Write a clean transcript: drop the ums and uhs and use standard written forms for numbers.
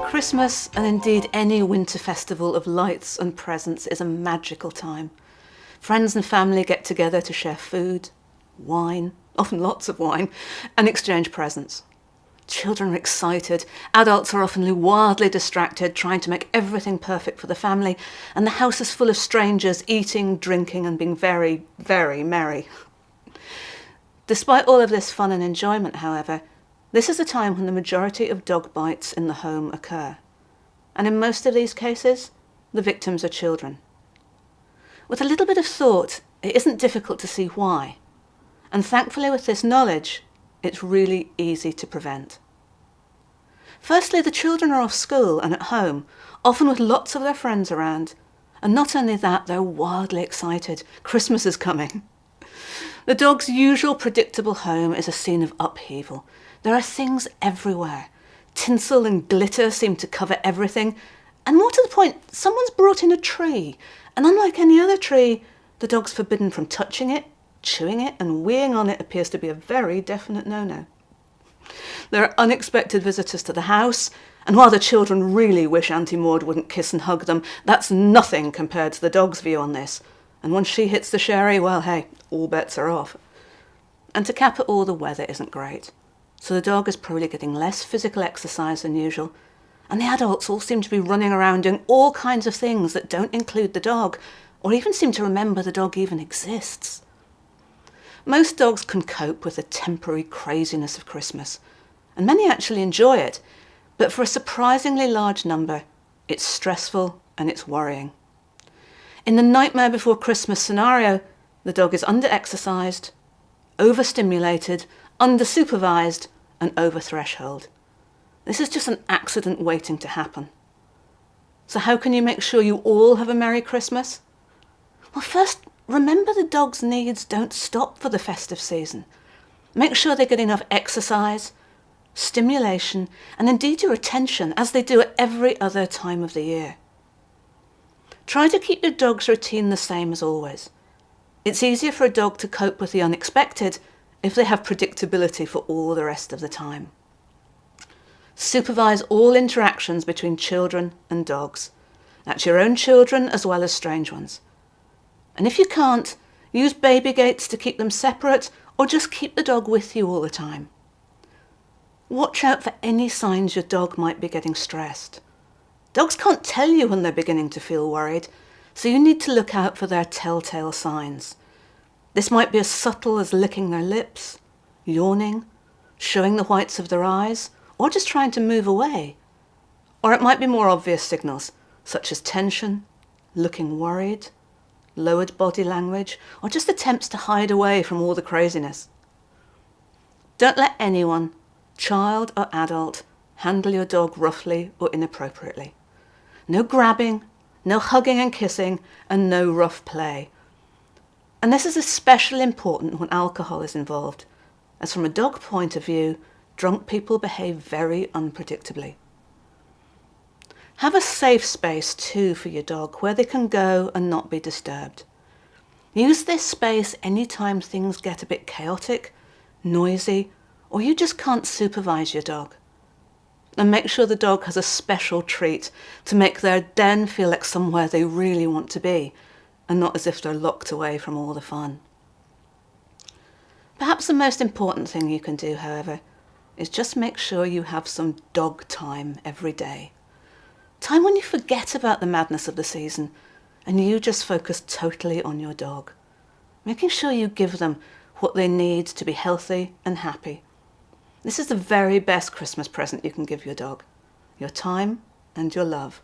Christmas, and indeed any winter festival of lights and presents, is a magical time. Friends and family get together to share food, wine, often lots of wine, and exchange presents. Children are excited, adults are often wildly distracted, trying to make everything perfect for the family, and the house is full of strangers eating, drinking, and being very, very merry. Despite all of this fun and enjoyment, however, this is a time when the majority of dog bites in the home occur. And in most of these cases, the victims are children. With a little bit of thought, it isn't difficult to see why. And thankfully, with this knowledge, it's really easy to prevent. Firstly, the children are off school and at home, often with lots of their friends around. And not only that, they're wildly excited. Christmas is coming. The dog's usual predictable home is a scene of upheaval. There are things everywhere. Tinsel and glitter seem to cover everything. And more to the point, someone's brought in a tree. And unlike any other tree, the dog's forbidden from touching it, chewing it, and weeing on it appears to be a very definite no-no. There are unexpected visitors to the house, and while the children really wish Auntie Maud wouldn't kiss and hug them, that's nothing compared to the dog's view on this. And once she hits the sherry, well, hey, all bets are off. And to cap it all, the weather isn't great. So the dog is probably getting less physical exercise than usual. And the adults all seem to be running around doing all kinds of things that don't include the dog, or even seem to remember the dog even exists. Most dogs can cope with the temporary craziness of Christmas, and many actually enjoy it, but for a surprisingly large number, it's stressful and it's worrying. In the Nightmare Before Christmas scenario, the dog is under-exercised, overstimulated, under-supervised, and over-threshold. This is just an accident waiting to happen. So how can you make sure you all have a Merry Christmas? Well, first, remember the dog's needs don't stop for the festive season. Make sure they get enough exercise, stimulation, and indeed your attention, as they do at every other time of the year. Try to keep your dog's routine the same as always. It's easier for a dog to cope with the unexpected if they have predictability for all the rest of the time. Supervise all interactions between children and dogs. That's your own children as well as strange ones. And if you can't, use baby gates to keep them separate, or just keep the dog with you all the time. Watch out for any signs your dog might be getting stressed. Dogs can't tell you when they're beginning to feel worried, so you need to look out for their telltale signs. This might be as subtle as licking their lips, yawning, showing the whites of their eyes, or just trying to move away. Or it might be more obvious signals, such as tension, looking worried, lowered body language, or just attempts to hide away from all the craziness. Don't let anyone, child or adult, handle your dog roughly or inappropriately. No grabbing, no hugging and kissing, and no rough play. And this is especially important when alcohol is involved, as from a dog point of view, drunk people behave very unpredictably. Have a safe space too for your dog where they can go and not be disturbed. Use this space anytime things get a bit chaotic, noisy, or you just can't supervise your dog. And make sure the dog has a special treat to make their den feel like somewhere they really want to be, and not as if they're locked away from all the fun. Perhaps the most important thing you can do, however, is just make sure you have some dog time every day. Time when you forget about the madness of the season and you just focus totally on your dog, making sure you give them what they need to be healthy and happy. This is the very best Christmas present you can give your dog, your time and your love.